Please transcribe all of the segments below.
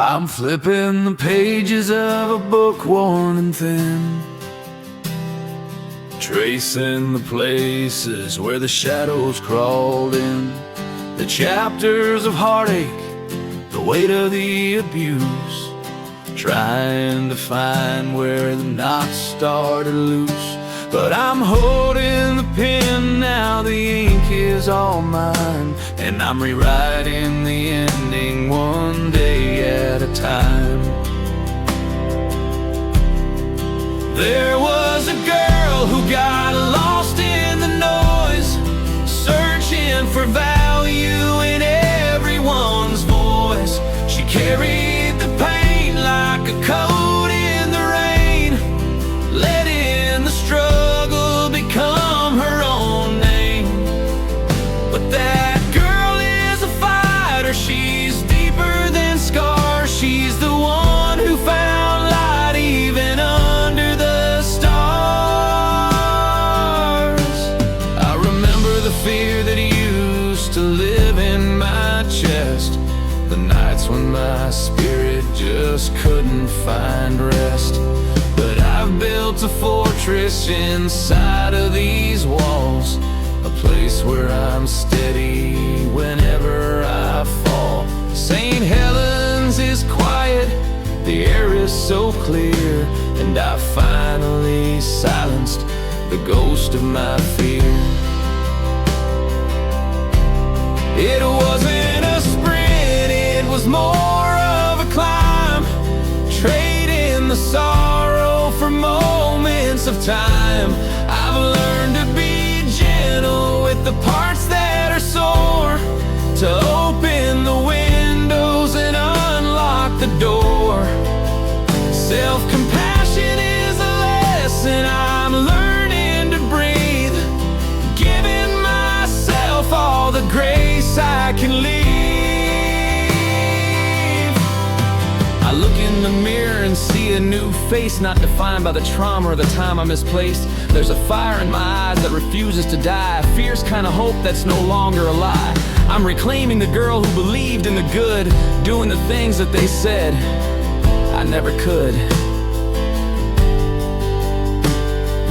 I'm flipping the pages of a book worn and thin, tracing the places where the shadows crawled in, the chapters of heartache, the weight of the abuse, trying to find where the knots started loose. But I'm holding the pen now, the ink is all mine, and I'm rewriting the ending one day at a time. There was a girl who got lost in the noise, searching for value in everyone's voice. She carried the pain like a coat in the rain, letting the struggle become her own name. But that girl is a fighter, she's deeper than scars. She's the one who found light even under the stars. I remember the fear that used to live in my chest, the nights when my spirit just couldn't find rest. But I've built a fortress inside of these walls, a place where I'm steady whenever I fall. St. Helens is quiet, the air is so clear, and I finally silenced the ghost of my fear. It wasn't a sprint, it was more of a climb, trading the sorrow for moments of time. I've learned to be gentle with the parts that are sore, to open the windows and unlock the door. Self-compassion is a lesson I'm learning to breathe, giving myself all the grace I can leave. I look in the mirror and see a new face, not defined by the trauma or the time I misplaced. There's a fire in my eyes that refuses to die, a fierce kind of hope that's no longer a lie. I'm reclaiming the girl who believed in the good, doing the things that they said I never could.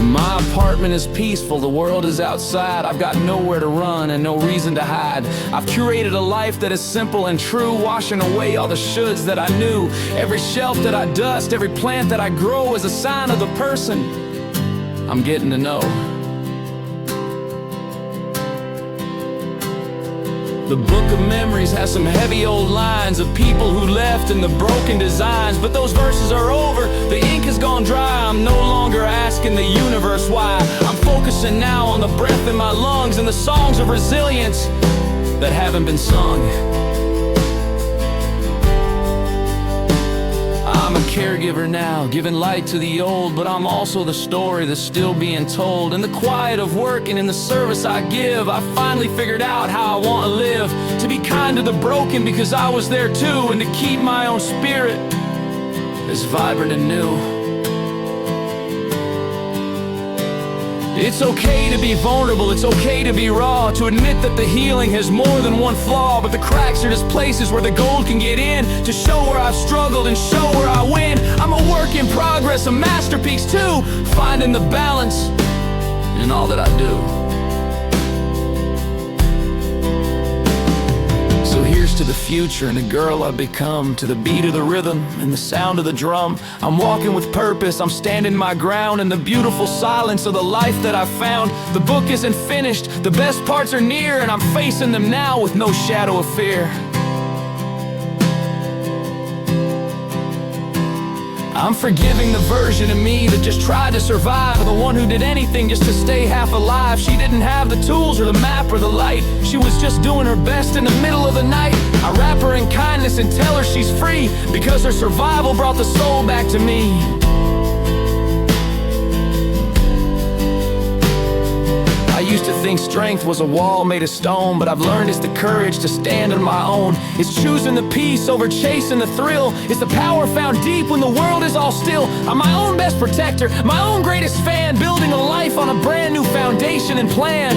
My apartment is peaceful, the world is outside. I've got nowhere to run and no reason to hide. I've curated a life that is simple and true, washing away all the shoulds that I knew. Every shelf that I dust, every plant that I grow is a sign of the person I'm getting to know. The book of memories has some heavy old lines of people who left and the broken designs, but those verses are over, the ink has gone dry. I'm no longer asking the universe why. I'm focusing now on the breath in my lungs and the songs of resilience that haven't been sung. I'm a caregiver now, giving light to the old, but I'm also the story that's still being told. In the quiet of work and in the service I give, I finally figured out how I want to live, to be kind to the broken because I was there too, and to keep my own spirit as vibrant and new. It's okay to be vulnerable, it's okay to be raw, to admit that the healing has more than one flaw. But the cracks are just places where the gold can get in, to show where I've struggled and show where I win. I'm a work in progress, a masterpiece too, finding the balance in all that I do. So here's to the future and the girl I've become, to the beat of the rhythm and the sound of the drum. I'm walking with purpose, I'm standing my ground in the beautiful silence of the life that I found. The book isn't finished, the best parts are near, and I'm facing them now with no shadow of fear. I'm forgiving the version of me that just tried to survive, the one who did anything just to stay half alive. She didn't have the tools or the map or the light, she was just doing her best in the middle of the night. I wrap her in kindness and tell her she's free, because her survival brought the soul back to me. I used to think strength was a wall made of stone, but I've learned it's the courage to stand on my own. It's choosing the peace over chasing the thrill. It's the power found deep when the world is all still. I'm my own best protector, my own greatest fan, building a life on a brand new foundation and plan.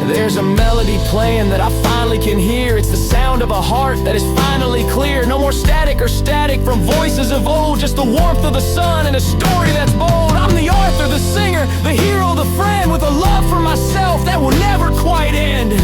There's a melody playing that I finally can hear. It's the sound of a heart that is finally clear. No more static or static from voices of old. Just the warmth of the sun and a story that's bold. I'm the author, the singer, the hero, the friend, with a love for myself that will never quite end.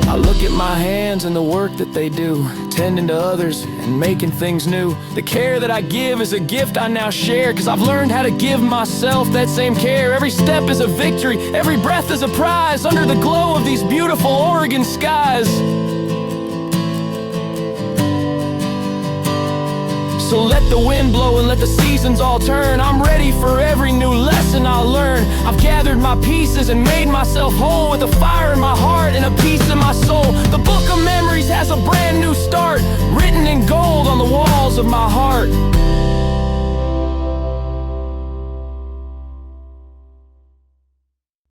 I look at my hands and the work that they do, tending to others and making things new. The care that I give is a gift I now share, 'cause I've learned how to give myself that same care. Every step is a victory, every breath is a prize, under the glow of these beautiful Oregon skies. So let the wind blow and let the seasons all turn. I'm ready for every new lesson I'll learn. I've gathered my pieces and made myself whole, with a fire in my heart and a peace in my soul. The book of memories has a brand new start, written in gold on the walls of my heart.